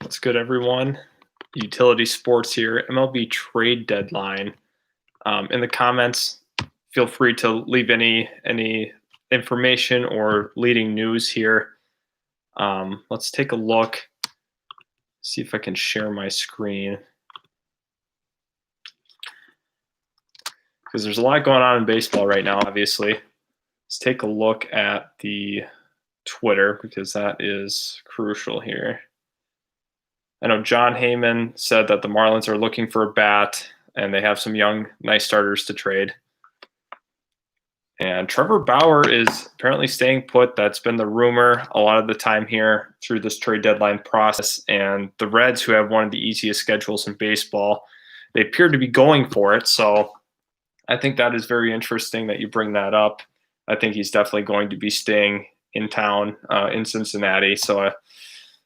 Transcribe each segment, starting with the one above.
What's good, everyone? Utility Sports here, MLB Trade Deadline. In the comments, feel free to leave any information or leading news here. Let's take a look, see if I can share my screen. Because there's a lot going on in baseball right now, obviously. Let's take a look at the Twitter because that is crucial here. I know John Heyman said that the Marlins are looking for a bat, and they have some young, nice starters to trade. And Trevor Bauer is apparently staying put. That's been the rumor a lot of the time here through this trade deadline process. And the Reds, who have one of the easiest schedules in baseball, they appear to be going for it. So I think that is very interesting that you bring that up. I think he's definitely going to be staying in town in Cincinnati. So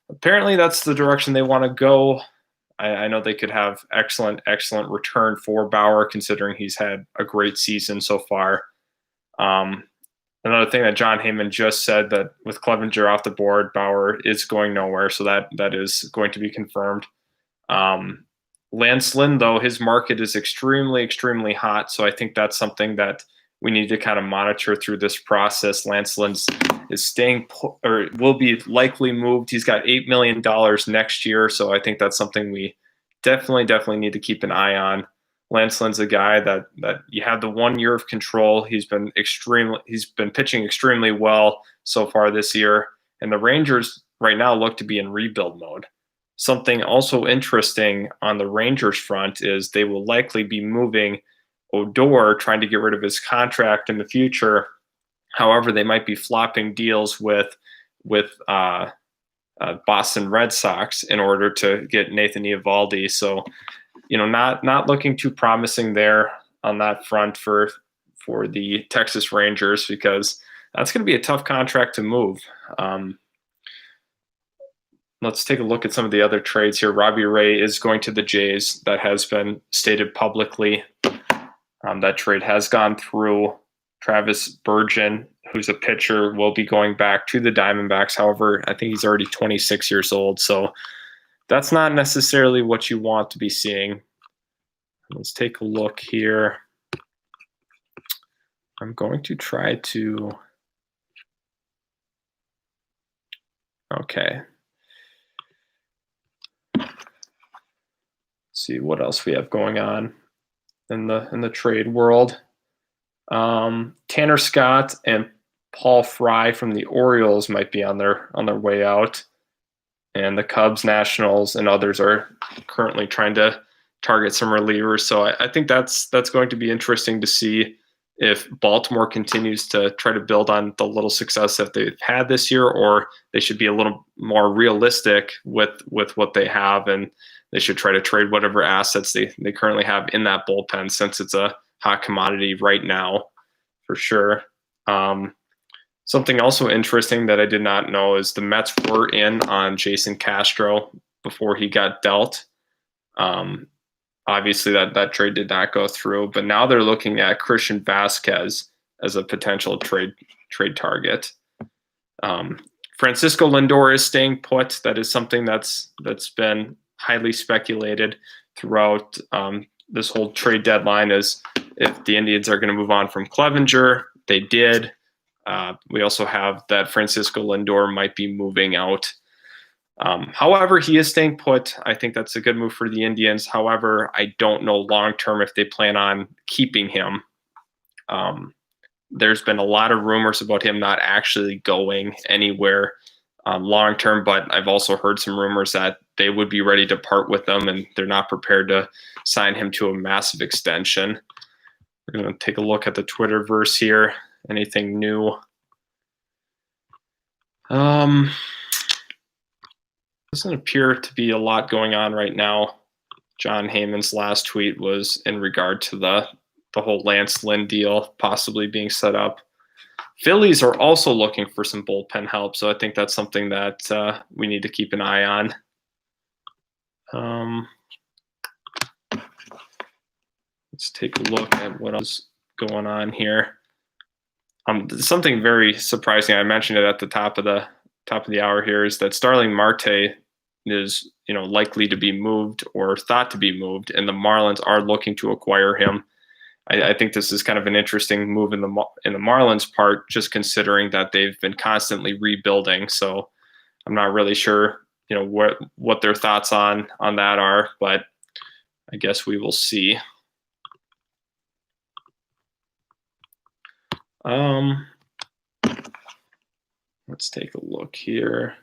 apparently that's the direction they want to go. I know they could have excellent return for Bauer, considering he's had a great season so far. Another thing that John Heyman just said, that with Clevenger off the board, Bauer is going nowhere. So that is going to be confirmed. Lance Lynn, though, his market is extremely hot. So I think that's something that we need to kind of monitor through this process. Lance Lynn is staying or will be likely moved. He's got $8 million next year. So I think that's something we definitely need to keep an eye on. Lance Lynn's a guy that you have the 1 year of control. He's been pitching extremely well so far this year. And the Rangers right now look to be in rebuild mode. Something also interesting on the Rangers front is they will likely be moving Odor, trying to get rid of his contract in the future. However, they might be flopping deals with Boston Red Sox in order to get Nathan Eovaldi. So, not looking too promising there on that front for the Texas Rangers, because that's going to be a tough contract to move. Let's take a look at some of the other trades here. Robbie Ray is going to the Jays. That has been stated publicly. That trade has gone through. Travis Bergen, who's a pitcher, will be going back to the Diamondbacks. However, I think he's already 26 years old, so that's not necessarily what you want to be seeing. Let's take a look here. I'm going to try to... Okay. Let's see what else we have going on in the trade world. Tanner Scott and Paul Fry from the Orioles might be on their way out, and the Cubs, Nationals, and others are currently trying to target some relievers. So I think that's going to be interesting to see if Baltimore continues to try to build on the little success that they've had this year, or they should be a little more realistic with what they have, and they should try to trade whatever assets they currently have in that bullpen, since it's a hot commodity right now, for sure. Something also interesting that I did not know is the Mets were in on Jason Castro before he got dealt. Obviously, that trade did not go through, but now they're looking at Christian Vasquez as a potential trade target. Francisco Lindor is staying put. That is something that's been highly speculated throughout this whole trade deadline, is if the Indians are going to move on from Clevenger. They did. We also have that Francisco Lindor might be moving out. However, he is staying put. I think that's a good move for the Indians. However, I don't know long-term if they plan on keeping him. There's been a lot of rumors about him not actually going anywhere long-term, but I've also heard some rumors that they would be ready to part with him, and they're not prepared to sign him to a massive extension. We're going to take a look at the Twitterverse here. Anything new? Doesn't appear to be a lot going on right now. John Heyman's last tweet was in regard to the whole Lance Lynn deal possibly being set up. Phillies are also looking for some bullpen help, so I think that's something that we need to keep an eye on. Let's take a look at what else is going on here. Something very surprising, I mentioned it at the top of the hour here, is that Starling Marte is likely to be moved or thought to be moved, and the Marlins are looking to acquire him. I think this is kind of an interesting move in the Marlins part, just considering that they've been constantly rebuilding. So I'm not really sure, what their thoughts on that are, but I guess we will see. Let's take a look here.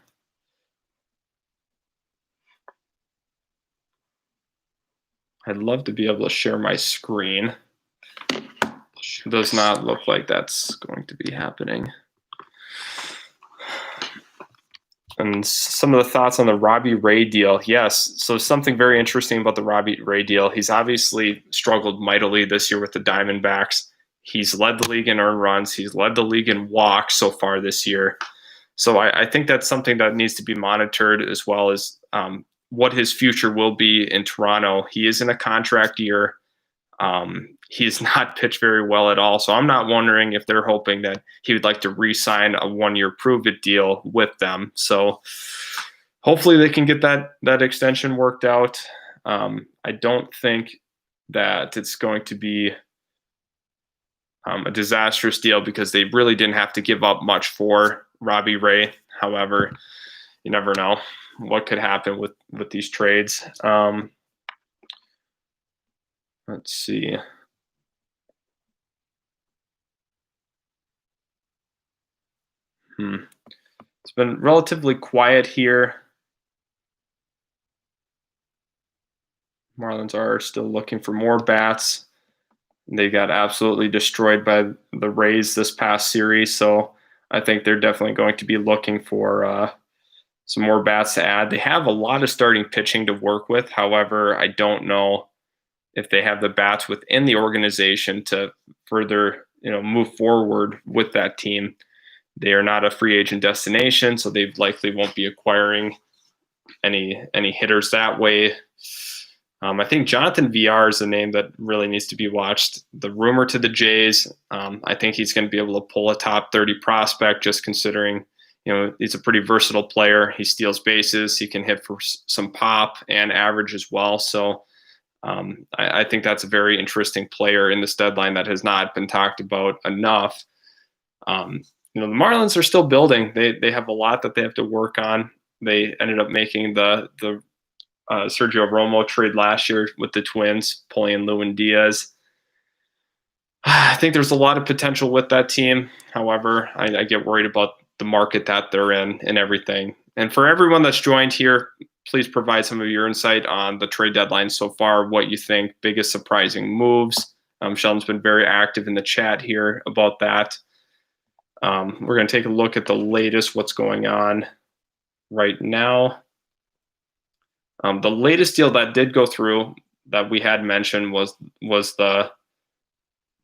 I'd love to be able to share my screen. Does not look like that's going to be happening. And some of the thoughts on the Robbie Ray deal. Yes, so something very interesting about the Robbie Ray deal. He's obviously struggled mightily this year with the Diamondbacks. He's led the league in earned runs. He's led the league in walks so far this year. So I think that's something that needs to be monitored, as well as what his future will be in Toronto. He is in a contract year. He has not pitched very well at all. So I'm not wondering if they're hoping that he would like to re-sign a one-year prove-it deal with them. So hopefully they can get that extension worked out. I don't think that it's going to be a disastrous deal, because they really didn't have to give up much for Robbie Ray. However, you never know what could happen with these trades. Let's see. It's been relatively quiet here. Marlins are still looking for more bats. They got absolutely destroyed by the Rays this past series, so I think they're definitely going to be looking for some more bats to add. They have a lot of starting pitching to work with. However, I don't know if they have the bats within the organization to further, move forward with that team. They are not a free agent destination, so they likely won't be acquiring any hitters that way. I think Jonathan VR is a name that really needs to be watched. The rumor to the Jays, I think he's going to be able to pull a top 30 prospect, just considering, he's a pretty versatile player. He steals bases. He can hit for some pop and average as well. So I think that's a very interesting player in this deadline that has not been talked about enough. The Marlins are still building. They have a lot that they have to work on. They ended up making the Sergio Romo trade last year with the Twins, pulling in Lewin Diaz. I think there's a lot of potential with that team. However, I get worried about the market that they're in and everything. And for everyone that's joined here, please provide some of your insight on the trade deadline so far, what you think, biggest surprising moves. Sheldon's been very active in the chat here about that. We're going to take a look at the latest, what's going on right now. The latest deal that did go through that we had mentioned was the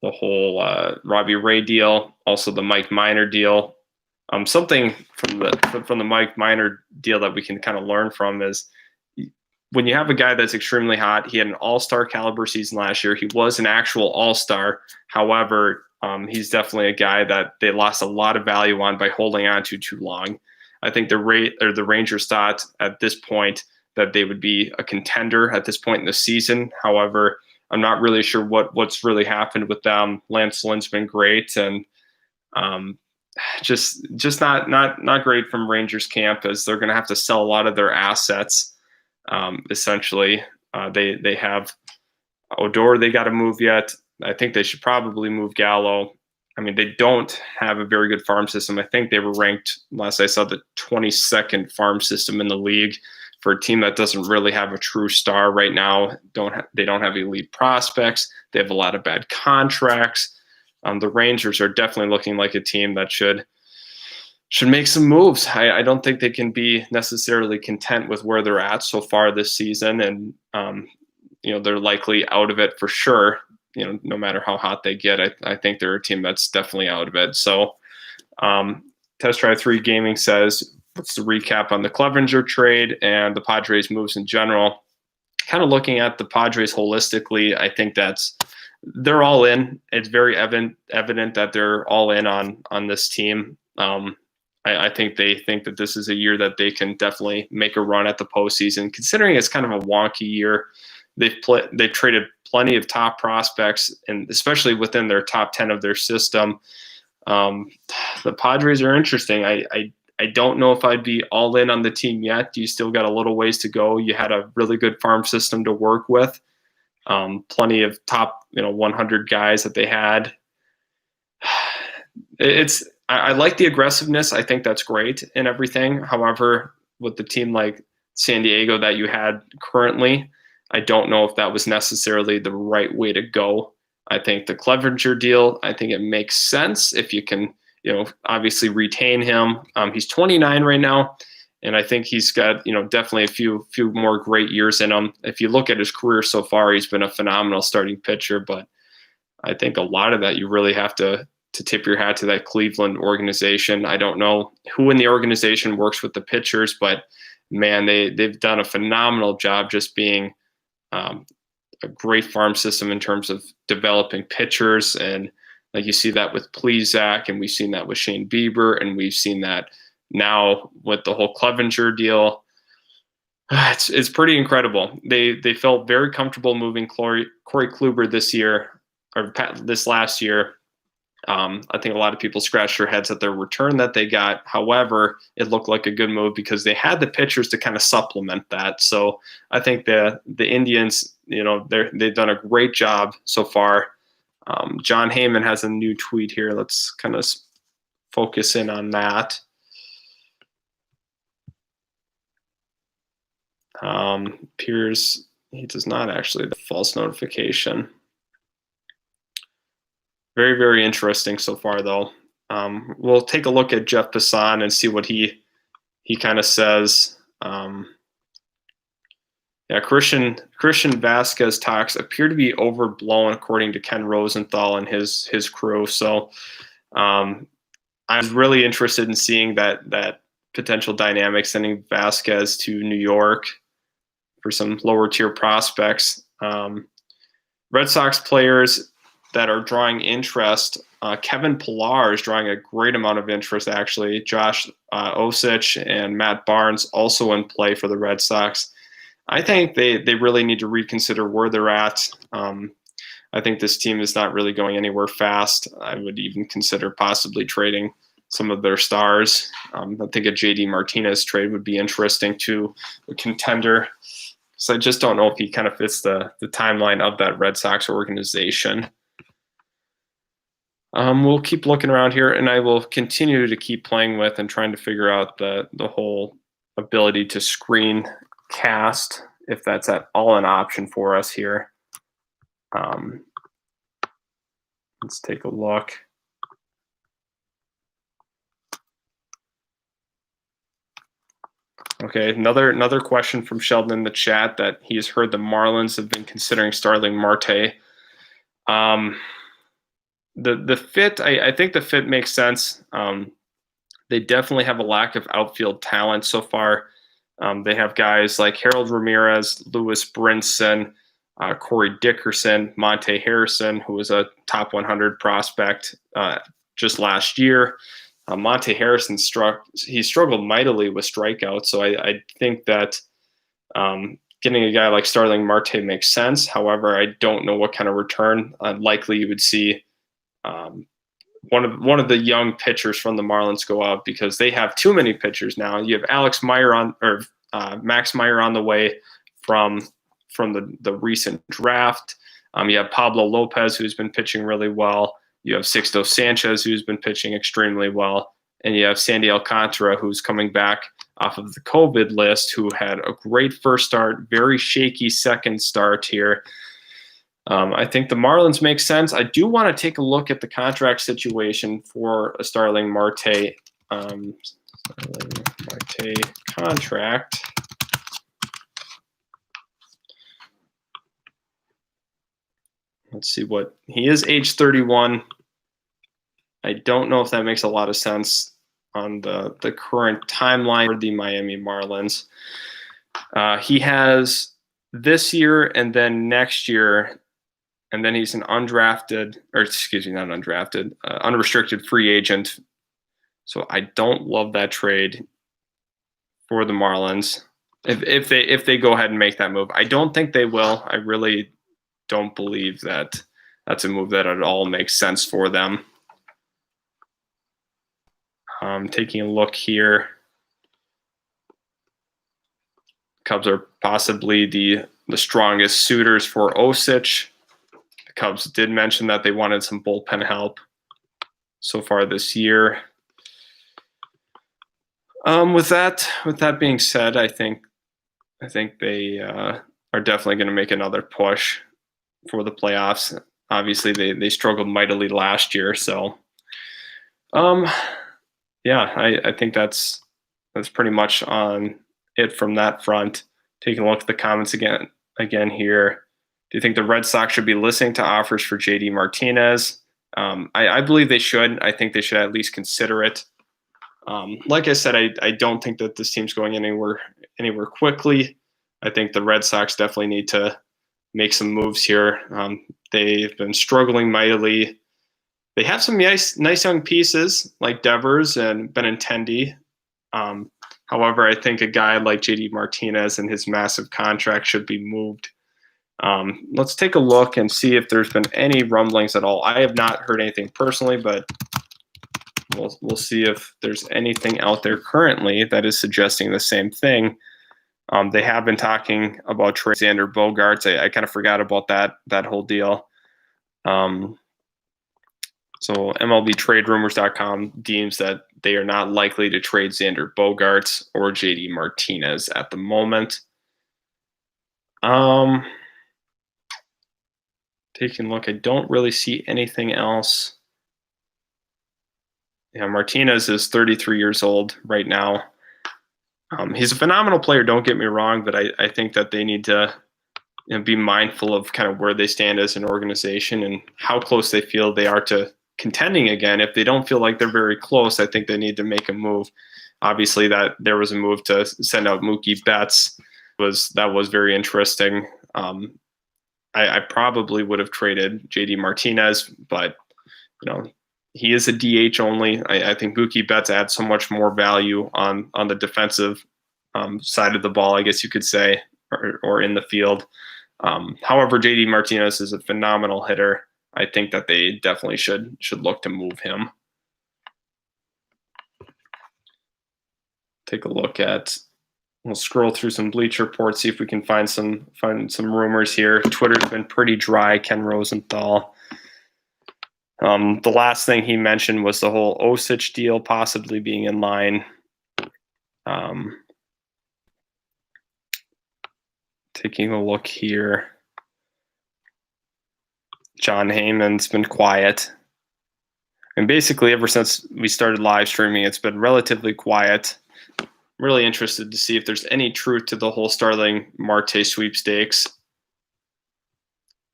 whole Robbie Ray deal, also the Mike Minor deal. Something from the Mike Minor deal that we can kind of learn from is, when you have a guy that's extremely hot, he had an all-star caliber season last year. He was an actual all-star. However, he's definitely a guy that they lost a lot of value on by holding on to too long. I think the Rangers thought at this point that they would be a contender at this point in the season. However, I'm not really sure what's really happened with them. Lance Lynn's been great, and just not great from Rangers camp, as they're going to have to sell a lot of their assets. Essentially, they have Odor they got to move yet. I think they should probably move Gallo. I mean, they don't have a very good farm system. I think they were ranked, last I saw, the 22nd farm system in the league. For a team that doesn't really have a true star right now, they don't have elite prospects. They have a lot of bad contracts. The Rangers are definitely looking like a team that should make some moves. I don't think they can be necessarily content with where they're at so far this season, and they're likely out of it for sure. No matter how hot they get, I think they're a team that's definitely out of it. So, Test Drive 3 Gaming says, what's the recap on the Clevenger trade and the Padres moves in general? Kind of looking at the Padres holistically, I think they're all in. It's very evident that they're all in on this team. I think they think that this is a year that they can definitely make a run at the postseason. Considering it's kind of a wonky year, they've traded plenty of top prospects, and especially within their top 10 of their system. The Padres are interesting. I don't know if I'd be all in on the team yet. You still got a little ways to go. You had a really good farm system to work with. Plenty of top 100 guys that they had. I like the aggressiveness. I think that's great and everything. However, with the team like San Diego that you had currently, I don't know if that was necessarily the right way to go. I think the Clevenger deal, I think it makes sense if you can, obviously retain him. He's 29 right now, and I think he's got, definitely a few more great years in him. If you look at his career so far, he's been a phenomenal starting pitcher, but I think a lot of that you really have to tip your hat to that Cleveland organization. I don't know who in the organization works with the pitchers, but man, they've done a phenomenal job just being a great farm system in terms of developing pitchers. And like you see that with Plesac, and we've seen that with Shane Bieber, and we've seen that now with the whole Clevenger deal. It's pretty incredible. They felt very comfortable moving Corey Kluber this last year. I think a lot of people scratched their heads at their return that they got. However, it looked like a good move because they had the pitchers to kind of supplement that. So I think the Indians, they've done a great job so far. John Heyman has a new tweet here. Let's kind of focus in on that. Appears he does not actually. The false notification. Very, very interesting so far, though. We'll take a look at Jeff Passan and see what he kind of says. Christian Vasquez talks appear to be overblown, according to Ken Rosenthal and his crew. So I'm really interested in seeing that potential dynamic, sending Vasquez to New York for some lower tier prospects. Red Sox players that are drawing interest. Kevin Pillar is drawing a great amount of interest, actually. Josh Osich and Matt Barnes also in play for the Red Sox. I think they really need to reconsider where they're at. I think this team is not really going anywhere fast. I would even consider possibly trading some of their stars. I think a JD Martinez trade would be interesting to a contender. So I just don't know if he kind of fits the timeline of that Red Sox organization. We'll keep looking around here, and I will continue to keep playing with and trying to figure out the whole ability to screen cast, if that's at all an option for us here. Let's take a look. Okay, another question from Sheldon in the chat that he has heard the Marlins have been considering Starling Marte. The fit, I think the fit makes sense. They definitely have a lack of outfield talent so far. They have guys like Harold Ramirez, Lewis Brinson, Corey Dickerson, Monte Harrison, who was a top 100 prospect just last year. Monte Harrison struggled mightily with strikeouts, so I think that getting a guy like Starling Marte makes sense. However, I don't know what kind of return. Likely you would see one of the young pitchers from the Marlins go out because they have too many pitchers now. You have Max Meyer on the way from the recent draft. You have Pablo Lopez, who's been pitching really well. You have Sixto Sanchez, who's been pitching extremely well. And you have Sandy Alcantara, who's coming back off of the COVID list, who had a great first start, very shaky second start here. I think the Marlins make sense. I do want to take a look at the contract situation for a Starling Marte. Contract. Let's see what he is. Age 31. I don't know if that makes a lot of sense on the current timeline for the Miami Marlins. He has this year and then next year, and then he's an unrestricted free agent So I don't love that trade for the Marlins. If they go ahead and make that move, I don't think they will. I really don't believe that that's a move that at all makes sense for them. Taking a look here, Cubs are possibly the strongest suitors for Osich. The Cubs did mention that they wanted some bullpen help so far this year. With that being said, I think they are definitely going to make another push for the playoffs. Obviously, they struggled mightily last year, so yeah, I think that's pretty much on it from that front. Taking a look at the comments again here. Do you think the Red Sox should be listening to offers for JD Martinez? I believe they should. I think they should at least consider it. Like I said, I don't think that this team's going anywhere quickly. I think the Red Sox definitely need to make some moves here. They've been struggling mightily. They have some nice young pieces like Devers and Benintendi. However, I think a guy like JD Martinez and his massive contract should be moved. Let's take a look and see if there's been any rumblings at all. I have not heard anything personally, but we'll see if there's anything out there currently that is suggesting the same thing. They have been talking about trade Xander Bogaerts. I kind of forgot about that whole deal. So MLBTradeRumors.com deems that they are not likely to trade Xander Bogaerts or JD Martinez at the moment. Taking a look, I don't really see anything else. Yeah, Martinez is 33 years old right now. He's a phenomenal player, don't get me wrong, but I think that they need to be mindful of kind of where they stand as an organization and how close they feel they are to contending again. If they don't feel like they're very close, I think they need to make a move. Obviously, that there was a move to send out Mookie Betts. That was very interesting. I probably would have traded JD Martinez, but he is a DH only. I think Mookie Betts adds so much more value on the defensive side of the ball, I guess you could say, or in the field. However, JD Martinez is a phenomenal hitter. I think that they definitely should look to move him. Take a look at. We'll scroll through some Bleacher Report, see if we can find some rumors here. Twitter's been pretty dry. Ken Rosenthal. The last thing he mentioned was the whole Osich deal possibly being in line. Taking a look here. John Heyman's been quiet. And basically, ever since we started live streaming, it's been relatively quiet. I'm really interested to see if there's any truth to the whole Starling Marte sweepstakes.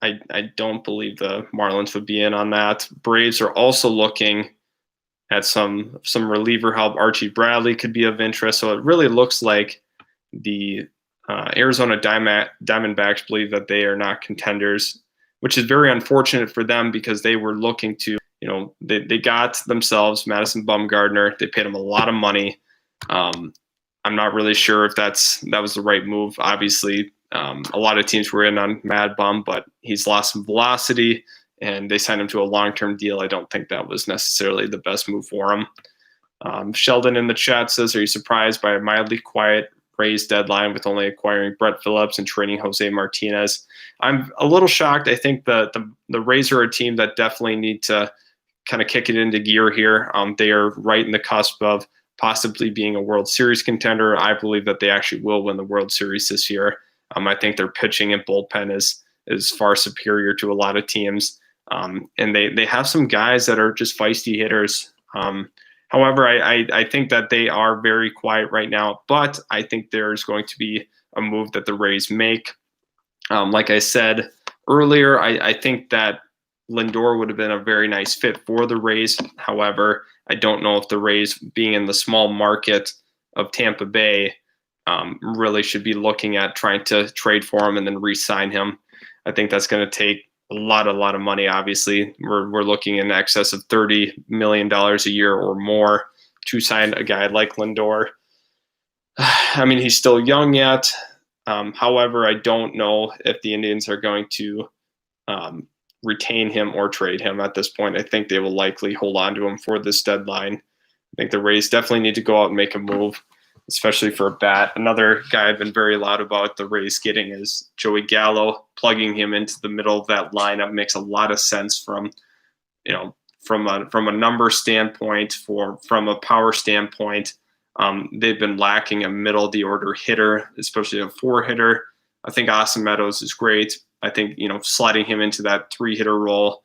I don't believe the Marlins would be in on that. Braves are also looking at some reliever help. Archie Bradley could be of interest. So it really looks like the Arizona Diamondbacks believe that they are not contenders, which is very unfortunate for them because they were looking to, they got themselves Madison Bumgarner. They paid him a lot of money. I'm not really sure if that was the right move. Obviously, a lot of teams were in on Mad Bum, but he's lost some velocity, and they signed him to a long-term deal. I don't think that was necessarily the best move for him. Sheldon in the chat says, are you surprised by a mildly quiet Rays deadline with only acquiring Brett Phillips and trading Jose Martinez? I'm a little shocked. I think the Rays are a team that definitely need to kind of kick it into gear here. They are right in the cusp of possibly being a World Series contender. I believe that they actually will win the World Series this year. I think their pitching and bullpen is far superior to a lot of teams. And they have some guys that are just feisty hitters. However, I think that they are very quiet right now, but I think there's going to be a move that the Rays make. Like I said earlier, I think that Lindor would have been a very nice fit for the Rays. However, I don't know if the Rays, being in the small market of Tampa Bay, really should be looking at trying to trade for him and then re-sign him. I think that's going to take a lot of money. Obviously, we're looking in excess of $30 million a year or more to sign a guy like Lindor. I mean, he's still young yet. However, I don't know if the Indians are going to retain him or trade him at this point. I think they will likely hold on to him for this deadline. I think the Rays definitely need to go out and make a move, especially for a bat. Another guy I've been very loud about the Rays getting is Joey Gallo. Plugging him into the middle of that lineup makes a lot of sense from a number standpoint, from a power standpoint. They've been lacking a middle of the order hitter, especially a 4-hitter. I think Austin Meadows is great. I think, sliding him into that 3-hitter role.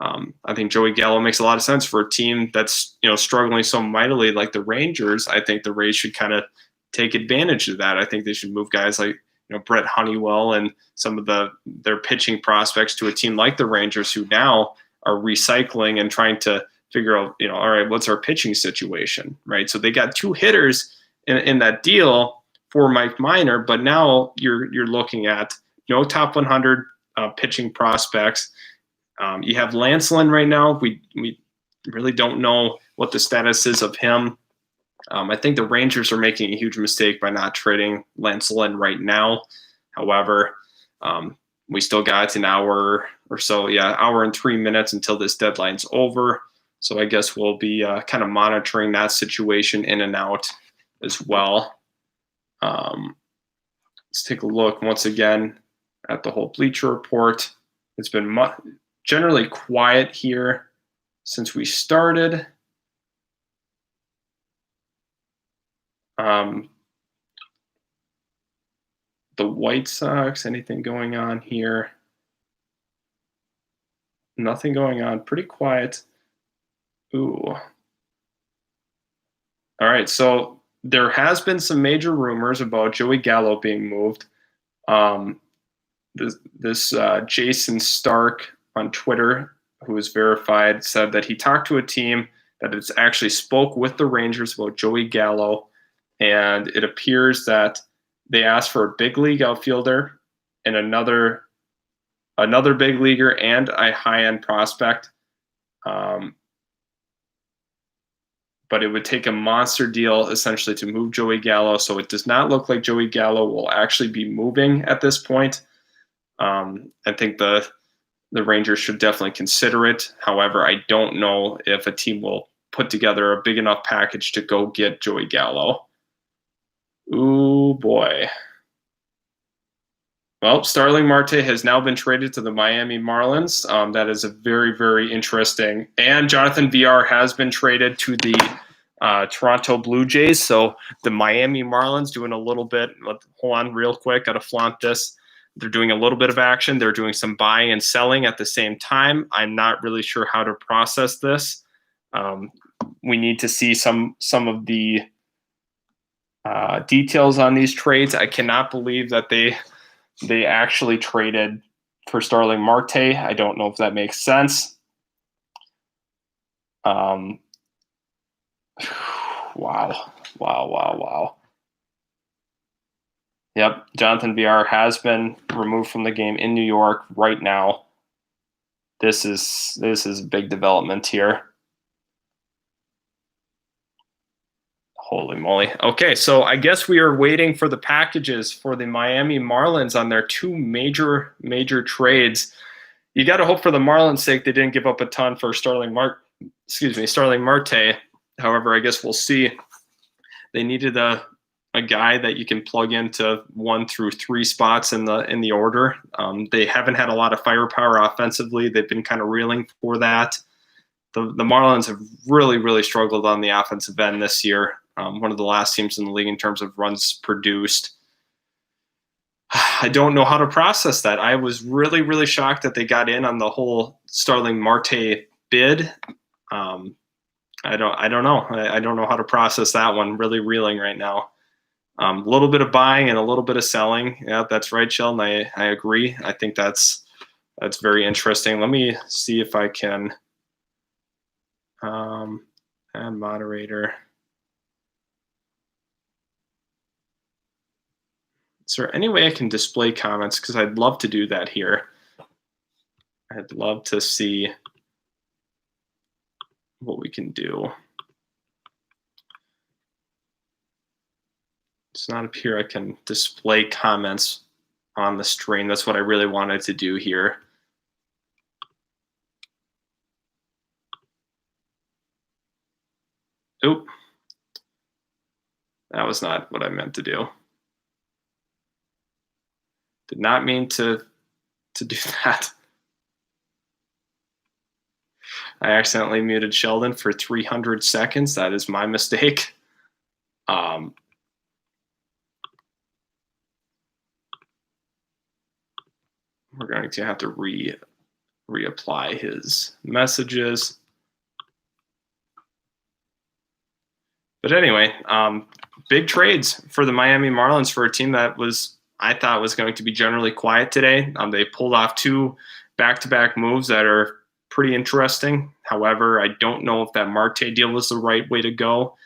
I think Joey Gallo makes a lot of sense for a team that's, struggling so mightily like the Rangers. I think the Rays should kind of take advantage of that. I think they should move guys like, Brett Honeywell and some of their pitching prospects to a team like the Rangers, who now are recycling and trying to figure out, all right, what's our pitching situation, right? So they got 2 hitters in that deal for Mike Minor, but now you're looking at no top 100 pitching prospects. You have Lance Lynn right now. We really don't know what the status is of him. I think the Rangers are making a huge mistake by not trading Lance Lynn right now. However, we still got an hour or so, hour and 3 minutes until this deadline's over. So I guess we'll be kind of monitoring that situation in and out as well. Let's take a look once again at the whole Bleacher Report. It's been generally quiet here since we started. The White Sox, anything going on here? Nothing going on. Pretty quiet. Ooh. All right, so there has been some major rumors about Joey Gallo being moved. This Jason Stark on Twitter, who is verified, said that he talked to a team that has actually spoke with the Rangers about Joey Gallo, and it appears that they asked for a big league outfielder and another big leaguer and a high-end prospect. But it would take a monster deal essentially to move Joey Gallo. So it does not look like Joey Gallo will actually be moving at this point. I think the Rangers should definitely consider it. However, I don't know if a team will put together a big enough package to go get Joey Gallo. Ooh, boy. Well, Starling Marte has now been traded to the Miami Marlins. That is a very, very interesting. And Jonathan VR has been traded to the Toronto Blue Jays. So the Miami Marlins doing a little bit. Hold on real quick. Got to flaunt this. They're doing a little bit of action. They're doing some buying and selling at the same time. I'm not really sure how to process this. We need to see some of the details on these trades. I cannot believe that they actually traded for Starling Marte. I don't know if that makes sense. Wow. Yep, Jonathan VR has been removed from the game in New York right now. This is a big development here. Holy moly. Okay, so I guess we are waiting for the packages for the Miami Marlins on their 2 major trades. You got to hope for the Marlins' sake they didn't give up a ton for Starling Marte. However, I guess we'll see. They needed a guy that you can plug into 1 through 3 spots in the order. They haven't had a lot of firepower offensively. They've been kind of reeling for that. The Marlins have really, really struggled on the offensive end this year. One of the last teams in the league in terms of runs produced. I don't know how to process that. I was really, really shocked that they got in on the whole Starling Marte bid. I don't know. I don't know how to process that one. Really reeling right now. A little bit of buying and a little bit of selling. Yeah, that's right, Sheldon. I agree. I think that's very interesting. Let me see if I can add moderator. Is there any way I can display comments? Because I'd love to do that here. I'd love to see what we can do. It's not up here. I can display comments on the stream. That's what I really wanted to do here. Oop. That was not what I meant to do. Did not mean to do that. I accidentally muted Sheldon for 300 seconds. That is my mistake. We're going to have to reapply his messages. But anyway, big trades for the Miami Marlins for a team that I thought was going to be generally quiet today. They pulled off 2 back-to-back moves that are pretty interesting. However, I don't know if that Marte deal was the right way to go.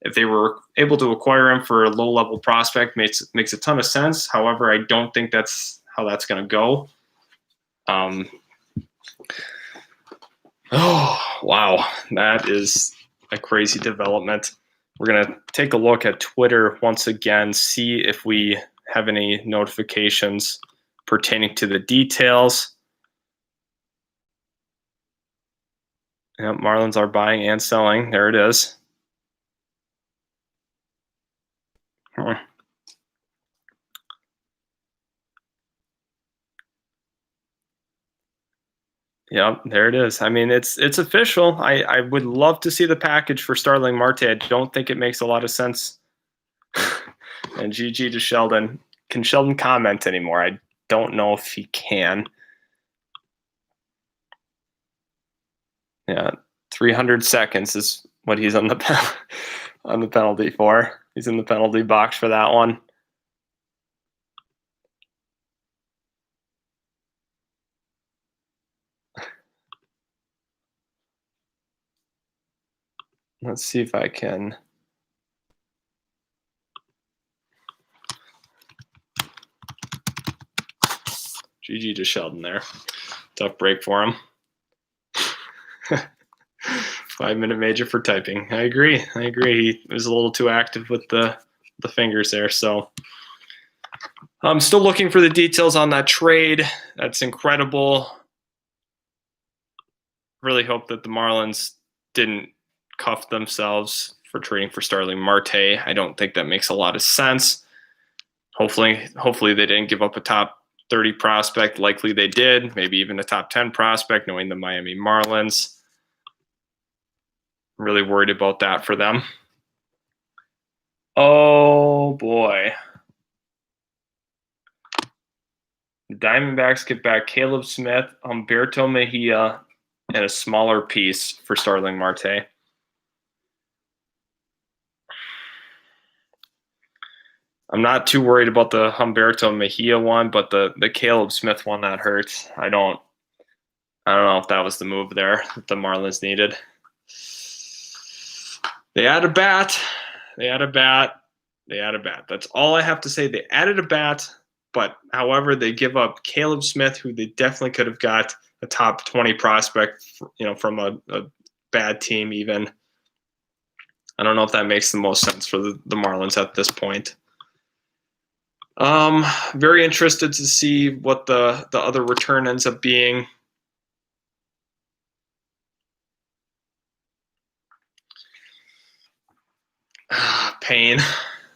If they were able to acquire him for a low-level prospect, makes a ton of sense. However, I don't think that's how that's going to go. Oh, wow. That is a crazy development. We're going to take a look at Twitter once again, see if we have any notifications pertaining to the details. Yep, Marlins are buying and selling. There it is. Yep, there it is. I mean, it's official. I would love to see the package for Starling Marte. I don't think it makes a lot of sense. And GG to Sheldon. Can Sheldon comment anymore? I don't know if he can. Yeah, 300 seconds is what he's on the penalty for. He's in the penalty box for that one. Let's see if I can. GG to Sheldon there. Tough break for him. 5-minute major for typing. I agree. He was a little too active with the fingers there. So I'm still looking for the details on that trade. That's incredible. Really hope that the Marlins didn't cuff themselves for trading for Starling Marte. I don't think that makes a lot of sense. Hopefully they didn't give up a top 30 prospect. Likely they did. Maybe even a top 10 prospect, knowing the Miami Marlins. I'm really worried about that for them. Oh, boy. The Diamondbacks get back Caleb Smith, Humberto Mejia, and a smaller piece for Starling Marte. I'm not too worried about the Humberto Mejia one, but the Caleb Smith one, that hurts. I don't know if that was the move there that the Marlins needed. They add a bat. That's all I have to say. They added a bat, but however, they give up Caleb Smith, who they definitely could have got a top 20 prospect, from a bad team even. I don't know if that makes the most sense for the Marlins at this point. Very interested to see what the other return ends up being. Pain.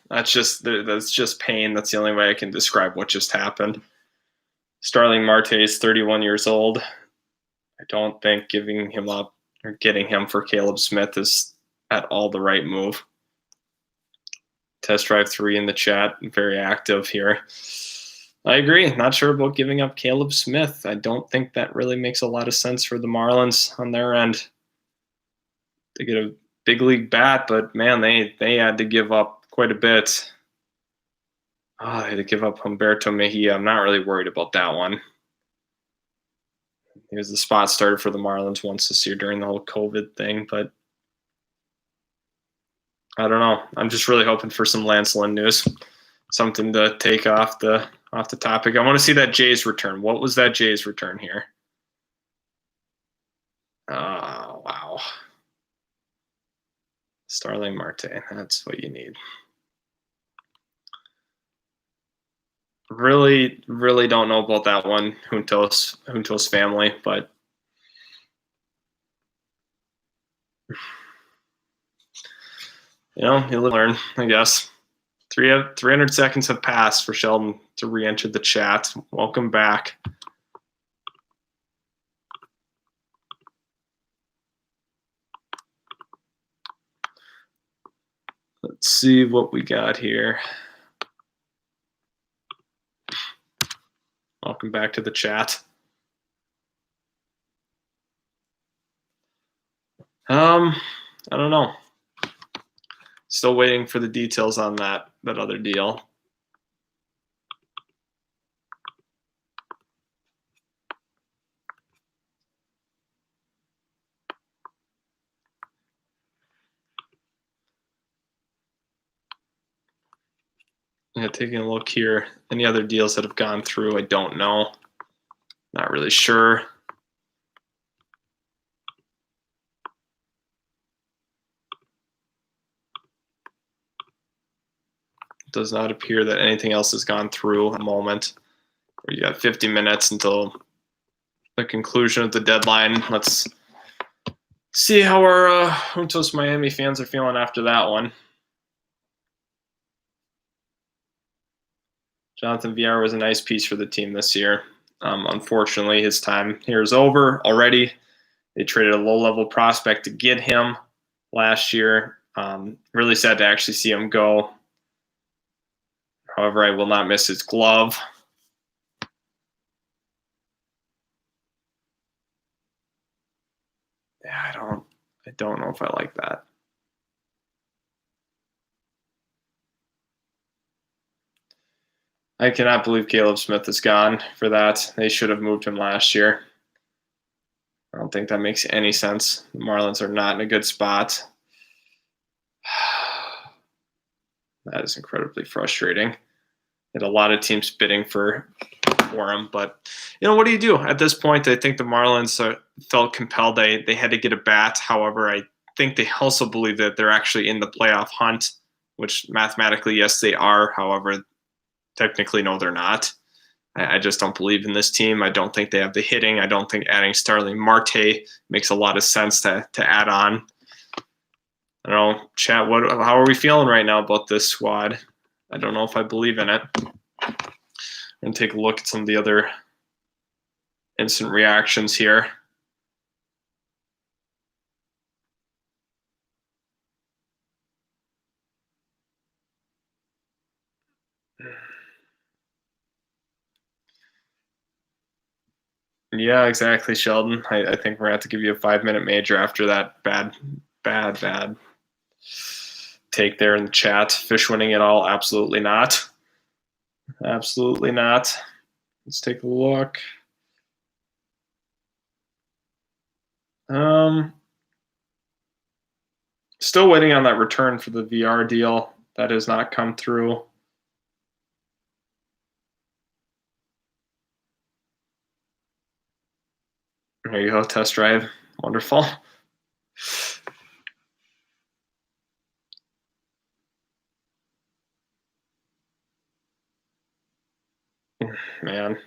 That's just pain. That's the only way I can describe what just happened. Starling Marte is 31 years old. I don't think giving him up or getting him for Caleb Smith is at all the right move. Test Drive 3 in the chat, very active here. I agree. Not sure about giving up Caleb Smith. I don't think that really makes a lot of sense for the Marlins on their end. They get a big league bat, but man, they had to give up quite a bit. They had to give up Humberto Mejia. I'm not really worried about that one. He was the spot starter for the Marlins once this year during the whole COVID thing, but I don't know. I'm just really hoping for some Lance Lynn news, something to take off the topic. I want to see that Jays return. What was that Jays return here? Oh, wow. Starling Marte, that's what you need. Really, really don't know about that one, Juntos family, but you learn, I guess. 300 seconds have passed for Sheldon to re-enter the chat. Welcome back. Let's see what we got here. Welcome back to the chat. I don't know. Still waiting for the details on that other deal. Yeah, taking a look here. Any other deals that have gone through, I don't know. Not really sure. Does not appear that anything else has gone through at the moment. You got 50 minutes until the conclusion of the deadline. Let's see how our Juntos Miami fans are feeling after that one. Jonathan VR was a nice piece for the team this year. Unfortunately, his time here is over already. They traded a low-level prospect to get him last year. Really sad to actually see him go. However, I will not miss his glove. Yeah, I don't know if I like that. I cannot believe Caleb Smith is gone for that. They should have moved him last year. I don't think that makes any sense. The Marlins are not in a good spot. That is incredibly frustrating. Had a lot of teams bidding for him, but what do you do at this point? I think the Marlins felt compelled. They had to get a bat. However, I think they also believe that they're actually in the playoff hunt, which mathematically, yes, they are. However, technically, no, they're not. I just don't believe in this team. I don't think they have the hitting. I don't think adding Starling Marte makes a lot of sense to add on. I don't know, chat, how are we feeling right now about this squad? I don't know if I believe in it. I'm going to take a look at some of the other instant reactions here. Yeah, exactly, Sheldon. I think we're going to have to give you a 5-minute major after that bad take there in the chat. Fish winning it all? Absolutely not. Absolutely not. Let's take a look. Still waiting on that return for the VR deal. That has not come through. There you go, test drive. Wonderful. Man.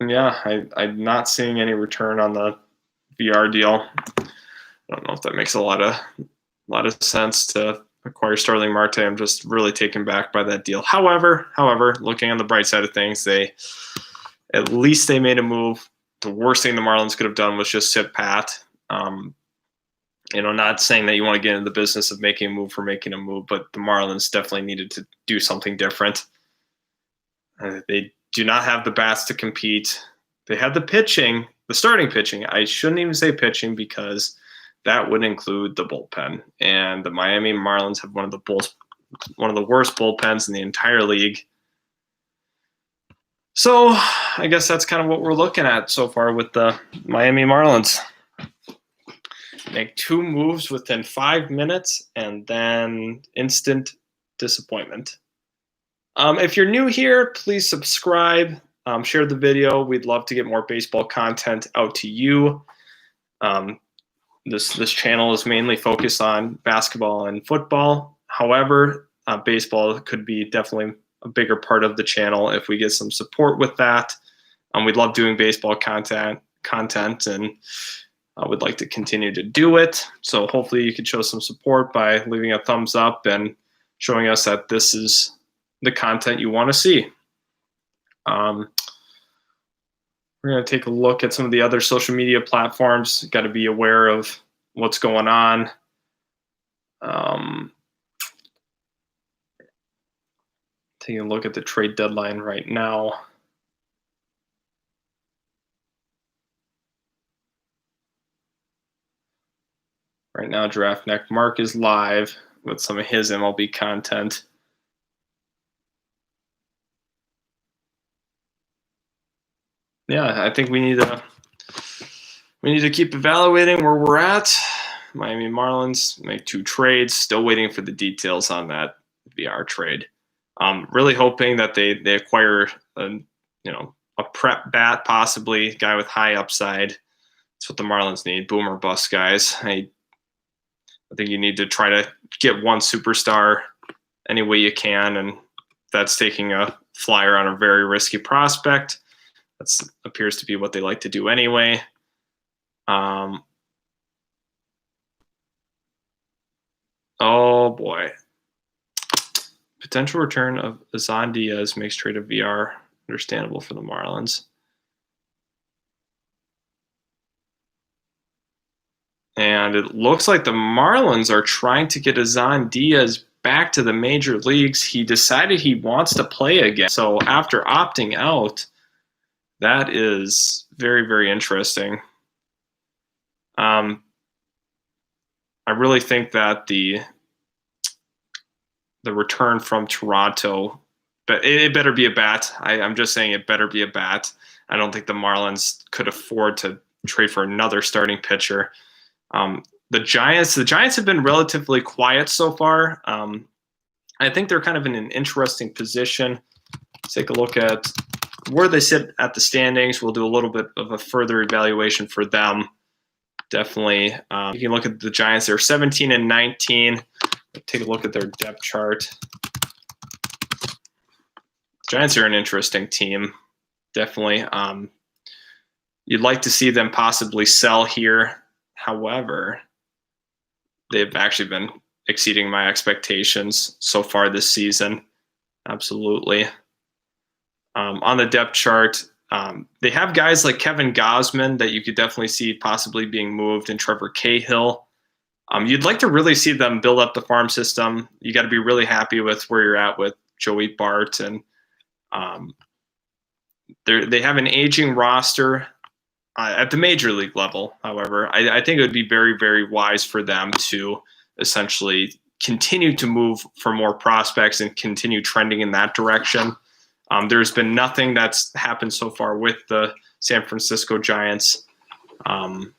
Yeah, I'm not seeing any return on the VR deal. I don't know if that makes a lot of sense to acquire Starling Marte. I'm just really taken back by that deal. However, looking on the bright side of things, at least they made a move. The worst thing the Marlins could have done was just sit pat. Not saying that you want to get into the business of making a move for making a move, but the Marlins definitely needed to do something different. They do not have the bats to compete. They had the pitching, the starting pitching. I shouldn't even say pitching because that would include the bullpen. And the Miami Marlins have one of the worst bullpens in the entire league. So I guess that's kind of what we're looking at so far with the Miami Marlins. Make 2 moves within 5 minutes and then instant disappointment. If you're new here, please subscribe, share the video. We'd love to get more baseball content out to you. This channel is mainly focused on basketball and football. However, baseball could be definitely a bigger part of the channel if we get some support with that. We'd love doing baseball content, and would like to continue to do it. So hopefully you could show some support by leaving a thumbs up and showing us that this is the content you want to see. We're going to take a look at some of the other social media platforms. Got to be aware of what's going on. Taking a look at the trade deadline right now. Right now, Draft Neck Mark is live with some of his MLB content. Yeah, I think we need to keep evaluating where we're at. Miami Marlins make 2 trades. Still waiting for the details on that VR trade. Really hoping that they acquire a prep bat, possibly guy with high upside. That's what the Marlins need. Boom or bust guys. I think you need to try to get one superstar any way you can, and that's taking a flyer on a very risky prospect. That appears to be what they like to do anyway. Oh boy. Potential return of Azan Diaz makes trade of VR understandable for the Marlins. And it looks like the Marlins are trying to get Azan Diaz back to the major leagues. He decided he wants to play again. So after opting out, that is very, very interesting. I really think that the return from Toronto, but it better be a bat. I'm just saying it better be a bat. I don't think the Marlins could afford to trade for another starting pitcher. The Giants have been relatively quiet so far. I think they're kind of in an interesting position. Let's take a look at where they sit at the standings. We'll do a little bit of a further evaluation for them. Definitely. You can look at the Giants. They're 17 and 19. Take a look at their depth chart. Giants are an interesting team. Definitely. You'd like to see them possibly sell here. However, they've actually been exceeding my expectations so far this season. Absolutely. On the depth chart, they have guys like Kevin Gausman that you could definitely see possibly being moved, and Trevor Cahill. You'd like to really see them build up the farm system. You got to be really happy with where you're at with Joey Bart, and they have an aging roster at the major league level. However, I think it would be very, very wise for them to essentially continue to move for more prospects and continue trending in that direction. There's been nothing that's happened so far with the San Francisco Giants. I'm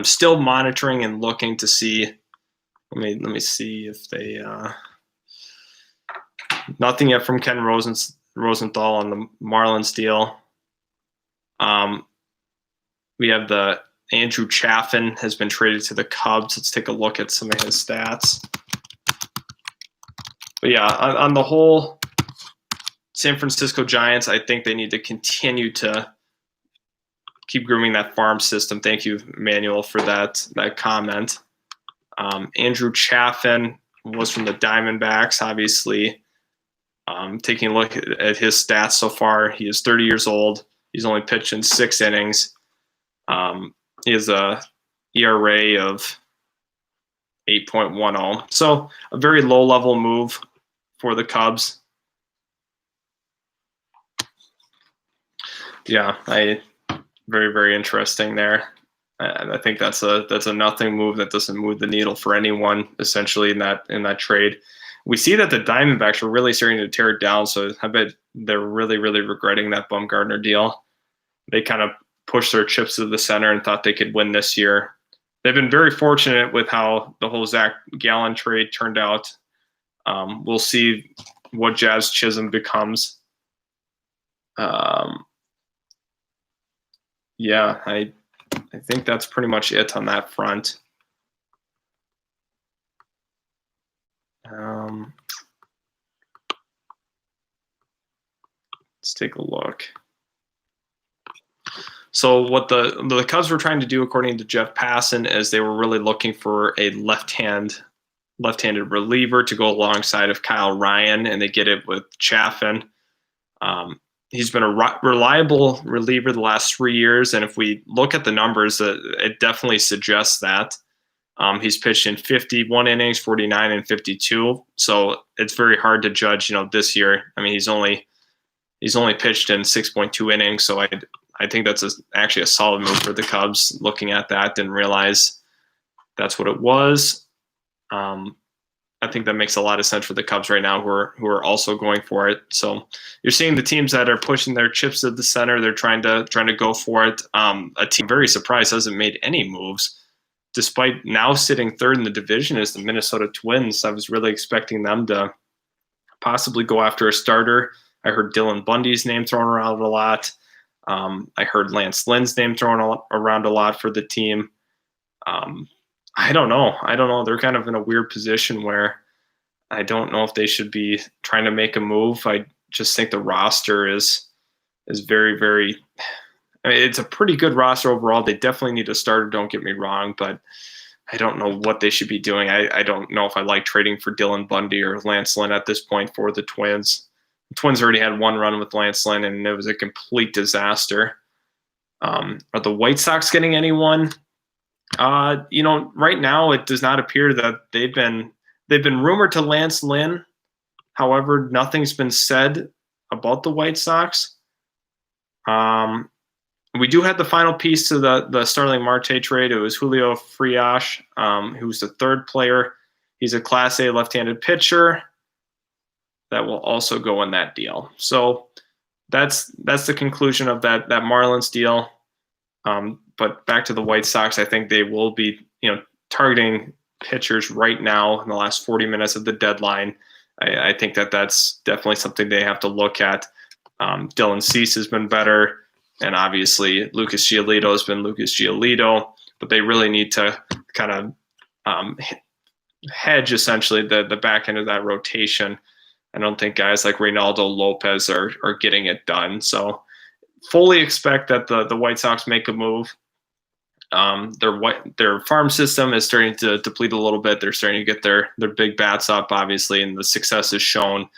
still monitoring and looking to see. Let me see if they. Nothing yet from Ken Rosenthal on the Marlins deal. We have the Andrew Chaffin has been traded to the Cubs. Let's take a look at some of his stats. But yeah, on the whole, San Francisco Giants, I think they need to continue to keep grooming that farm system. Thank you, Manuel, for that comment. Andrew Chaffin was from the Diamondbacks, obviously. Taking a look at his stats so far, he is 30 years old. He's only pitched in 6 innings. He has a ERA of 8.10. So a very low-level move for the Cubs. Yeah, very, very interesting there. And I think that's a nothing move that doesn't move the needle for anyone, essentially, in that trade. We see that the Diamondbacks are really starting to tear it down, so I bet they're really, really regretting that Bumgarner deal. They kind of pushed their chips to the center and thought they could win this year. They've been very fortunate with how the whole Zach Gallen trade turned out. We'll see what Jazz Chisholm becomes. Yeah, I think that's pretty much it on that front. Let's take a look. So what the Cubs were trying to do, according to Jeff Passan, is they were really looking for a left-handed reliever to go alongside of Kyle Ryan, and they get it with Chaffin. He's been a reliable reliever the last 3 years, and if we look at the numbers, it definitely suggests that. He's pitched in 51 innings, 49, and 52. So it's very hard to judge, this year. I mean, he's only pitched in 6.2 innings, so I think that's actually a solid move for the Cubs. Looking at that, didn't realize that's what it was. I think that makes a lot of sense for the Cubs right now, who are also going for it. So you're seeing the teams that are pushing their chips to the center. They're trying to go for it. A team very surprised hasn't made any moves, despite now sitting third in the division, is the Minnesota Twins. I was really expecting them to possibly go after a starter. I heard Dylan Bundy's name thrown around a lot. I heard Lance Lynn's name thrown around a lot for the team. I don't know. They're kind of in a weird position where I don't know if they should be trying to make a move. I just think the roster is very, very. I mean, it's a pretty good roster overall. They definitely need a starter. Don't get me wrong, but I don't know what they should be doing. I don't know if I like trading for Dylan Bundy or Lance Lynn at this point for the Twins. The Twins already had one run with Lance Lynn, and it was a complete disaster. Are the White Sox getting anyone? Right now it does not appear that they've been rumored to Lance Lynn. However, nothing's been said about the White Sox. We do have the final piece to the Starling Marte trade. It was Julio Frias, who's the third player. He's a Class A left-handed pitcher that will also go in that deal. So that's the conclusion of that Marlins deal. But back to the White Sox, I think they will be, targeting pitchers right now in the last 40 minutes of the deadline. I think that's definitely something they have to look at. Dylan Cease has been better, and obviously Lucas Giolito has been Lucas Giolito, but they really need to kind of hedge essentially the back end of that rotation. I don't think guys like Reynaldo Lopez are getting it done. So fully expect that the White Sox make a move. Their farm system is starting to deplete a little bit. They're starting to get their big bats up, obviously, and the success is shown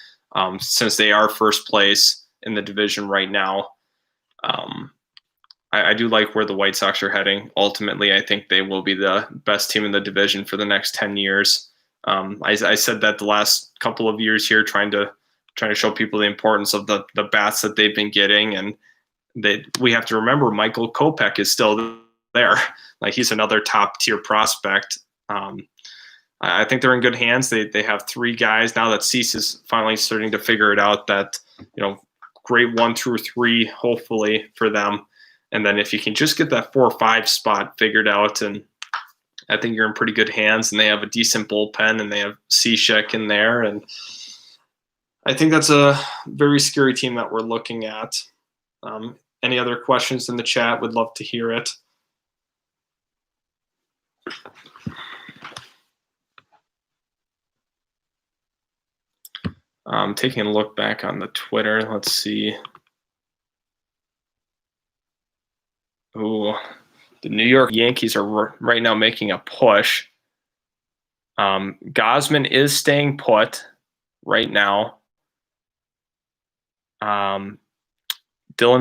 since they are first place in the division right now. I do like where the White Sox are heading. Ultimately, I think they will be the best team in the division for the next 10 years. I said that the last couple of years here, trying to show people the importance of the bats that they've been getting, and we have to remember Michael Kopech is still there. Like, he's another top tier prospect. I think they're in good hands. They have three guys now that Cease is finally starting to figure it out. That grade 1 through 3, hopefully for them. And then if you can just get that 4 or 5 spot figured out, and I think you're in pretty good hands. And they have a decent bullpen, and they have Cishek in there, and I think that's a very scary team that we're looking at. Any other questions in the chat? Would love to hear it. Taking a look back on the Twitter, let's see. Oh, the New York Yankees are right now making a push. Gausman is staying put right now. Dylan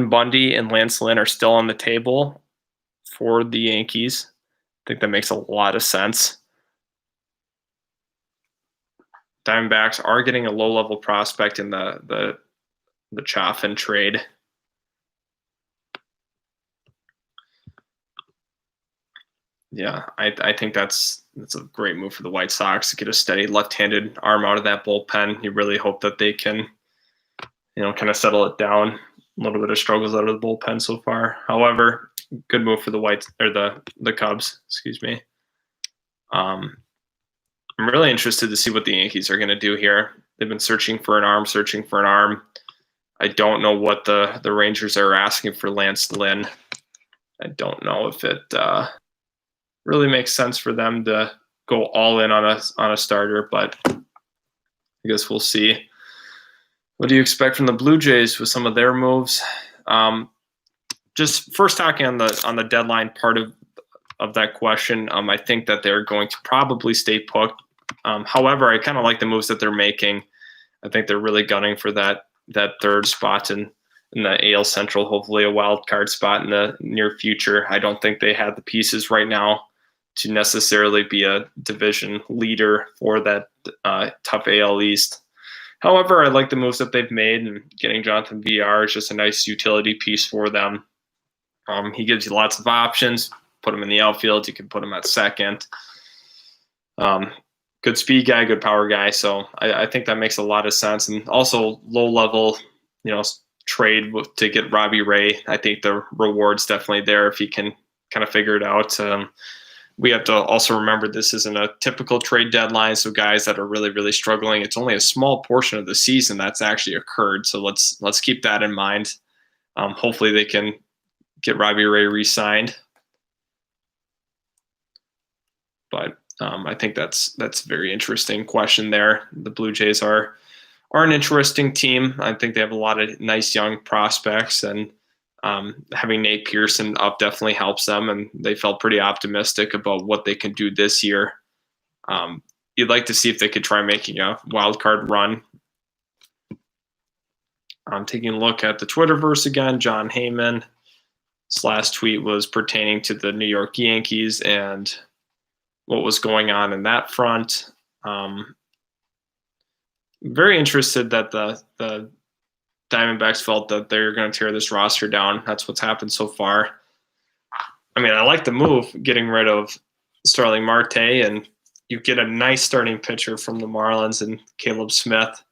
Bundy and Lance Lynn are still on the table for the Yankees. I think that makes a lot of sense. Diamondbacks are getting a low-level prospect in the Chaffin trade. Yeah, I think that's a great move for the White Sox to get a steady left-handed arm out of that bullpen. You really hope that they can, kind of settle it down. A little bit of struggles out of the bullpen so far. However, good move for the Cubs. Excuse me. I'm really interested to see what the Yankees are going to do here. They've been searching for an arm. I don't know what the Rangers are asking for Lance Lynn. I don't know if it really makes sense for them to go all in on a starter, but I guess we'll see. What do you expect from the Blue Jays with some of their moves? Just first talking on the deadline part of that question, I think that they're going to probably stay put. However, I kind of like the moves that they're making. I think they're really gunning for that third spot in the AL Central, hopefully a wild card spot in the near future. I don't think they have the pieces right now to necessarily be a division leader for that tough AL East. However, I like the moves that they've made, and getting Jonathan VR is just a nice utility piece for them. He gives you lots of options. Put him in the outfield. You can put him at second. Good speed guy, good power guy. So I think that makes a lot of sense. And also low level, trade to get Robbie Ray. I think the reward's definitely there if he can kind of figure it out. We have to also remember this isn't a typical trade deadline. So guys that are really, really struggling, it's only a small portion of the season that's actually occurred. So let's keep that in mind. Hopefully they can get Robbie Ray re-signed. But I think that's a very interesting question there. The Blue Jays are an interesting team. I think they have a lot of nice young prospects, and having Nate Pearson up definitely helps them, and they felt pretty optimistic about what they can do this year. You'd like to see if they could try making a wild card run. I'm taking a look at the Twitterverse again. John Heyman's last tweet was pertaining to the New York Yankees and what was going on in that front. Very interested that the Diamondbacks felt that they're going to tear this roster down. That's what's happened so far. I mean, I like the move, getting rid of Starling Marte, and you get a nice starting pitcher from the Marlins and Caleb Smith.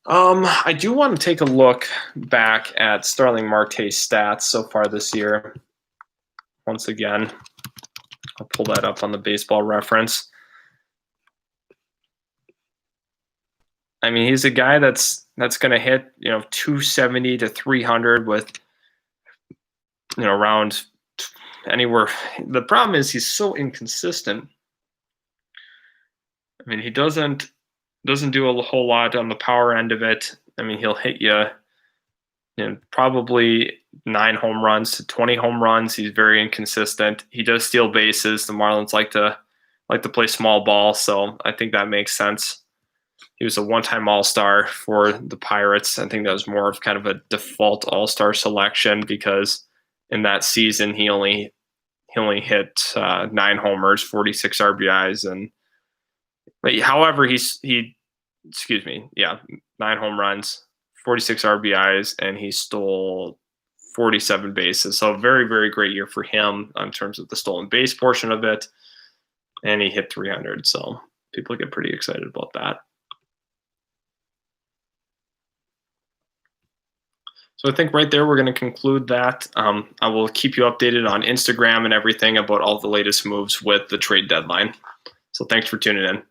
I do want to take a look back at Starling Marte's stats so far this year. Once again, I'll pull that up on the Baseball Reference. I mean, he's a guy that's going to hit, 270 to 300 with, around anywhere. The problem is he's so inconsistent. I mean, he doesn't do a whole lot on the power end of it. I mean, he'll hit you, probably 9 home runs to 20 home runs. He's very inconsistent. He does steal bases. The Marlins like to play small ball, so I think that makes sense. He was a one-time All-Star for the Pirates. I think that was more of kind of a default All-Star selection because in that season he only hit 9 homers, 46 RBIs, however 9 home runs, 46 RBIs, and he stole 47 bases. So a very, very great year for him in terms of the stolen base portion of it, and he hit 300. So people get pretty excited about that. So I think right there we're going to conclude that. I will keep you updated on Instagram and everything about all the latest moves with the trade deadline. So thanks for tuning in.